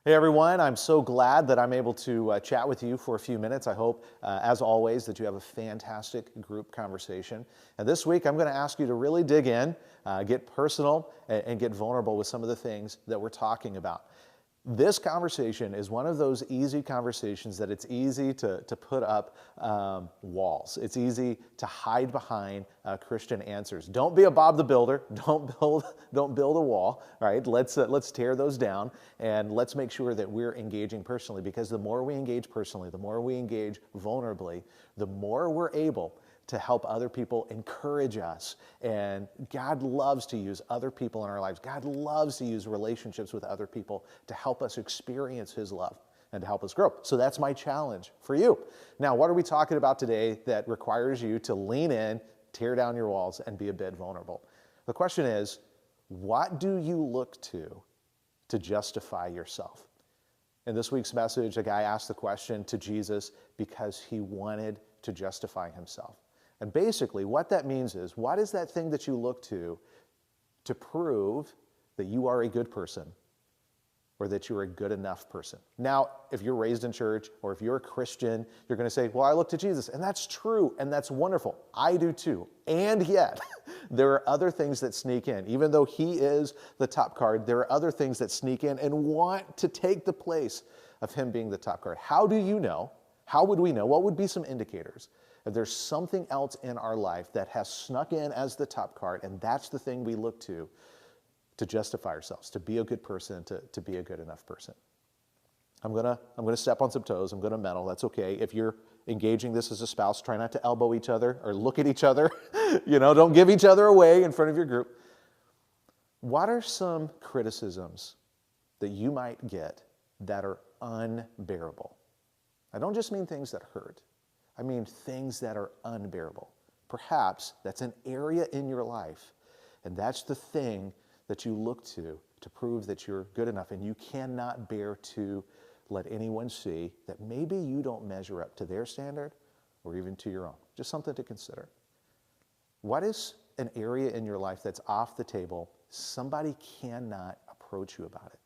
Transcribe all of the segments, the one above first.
Hey everyone, I'm so glad that I'm able to chat with you for a few minutes. I hope, as always, that you have a fantastic group conversation. And this week I'm going to ask you to really dig in, get personal, and get vulnerable with some of the things that we're talking about. This conversation is one of those easy conversations that it's easy to put up walls. It's easy to hide behind Christian answers. Don't be a Bob the Builder. Don't build a wall. Right? Let's tear those down and let's make sure that we're engaging personally. Because the more we engage personally, the more we engage vulnerably, the more we're able to help other people, encourage us. And God loves to use other people in our lives. God loves to use relationships with other people to help us experience His love and to help us grow. So that's my challenge for you. Now, what are we talking about today that requires you to lean in, tear down your walls, and be a bit vulnerable? The question is, what do you look to justify yourself? In this week's message, a guy asked the question to Jesus because he wanted to justify himself. And basically, what that means is, what is that thing that you look to prove that you are a good person or that you're a good enough person? Now, if you're raised in church or if you're a Christian, you're going to say, well, I look to Jesus. And that's true, and that's wonderful. I do too. And yet, there are other things that sneak in. Even though He is the top card, there are other things that sneak in and want to take the place of Him being the top card. How do you know? How would we know? What would be some indicators if there's something else in our life that has snuck in as the top card, and that's the thing we look to justify ourselves, to be a good person, to be a good enough person? I'm gonna step on some toes. I'm gonna meddle. That's okay. If you're engaging this as a spouse, try not to elbow each other or look at each other. Don't give each other away in front of your group. What are some criticisms that you might get that are unbearable? I don't just mean things that hurt. I mean things that are unbearable. Perhaps that's an area in your life, and that's the thing that you look to prove that you're good enough, and you cannot bear to let anyone see that maybe you don't measure up to their standard or even to your own. Just something to consider. What is an area in your life that's off the table? Somebody cannot approach you about it.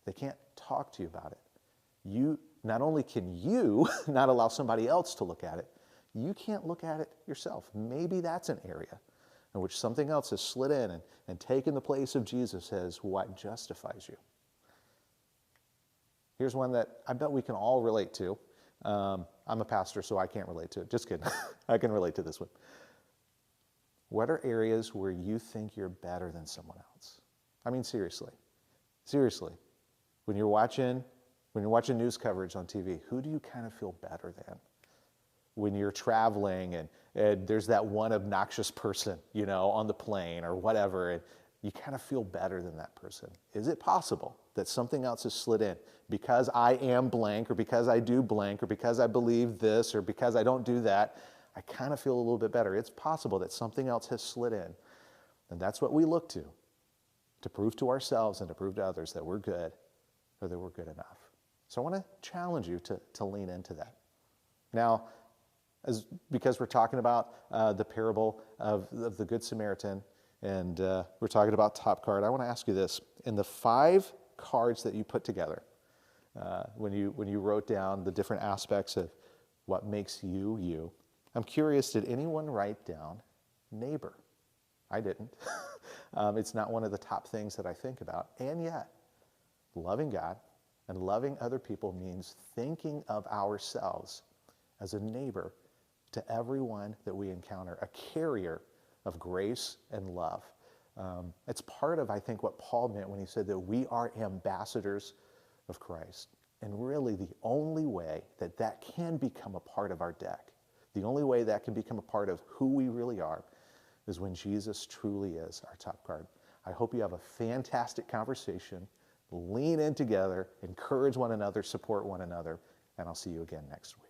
They can't talk to you about it. Not only can you not allow somebody else to look at it, you can't look at it yourself. Maybe that's an area in which something else has slid in and taken the place of Jesus as what justifies you. Here's one that I bet we can all relate to. I'm a pastor, so I can't relate to it. Just kidding. I can relate to this one. What are areas where you think you're better than someone else? I mean, seriously. Seriously. When you're watching news coverage on TV, who do you kind of feel better than? When you're traveling and there's that one obnoxious person, on the plane or whatever, and you kind of feel better than that person. Is it possible that something else has slid in? Because I am blank, or because I do blank, or because I believe this, or because I don't do that, I kind of feel a little bit better. It's possible that something else has slid in. And that's what we look to prove to ourselves and to prove to others that we're good or that we're good enough. So I want to challenge you to lean into that. Now, because we're talking about the parable of the Good Samaritan, and we're talking about top card, I want to ask you this. In the 5 cards that you put together, when you wrote down the different aspects of what makes you, you, I'm curious, did anyone write down neighbor? I didn't. It's not one of the top things that I think about. And yet, loving God and loving other people means thinking of ourselves as a neighbor to everyone that we encounter, a carrier of grace and love. It's part of, I think, what Paul meant when he said that we are ambassadors of Christ. And really the only way that can become a part of our deck, the only way that can become a part of who we really are, is when Jesus truly is our top card. I hope you have a fantastic conversation. Lean in together, encourage one another, support one another, and I'll see you again next week.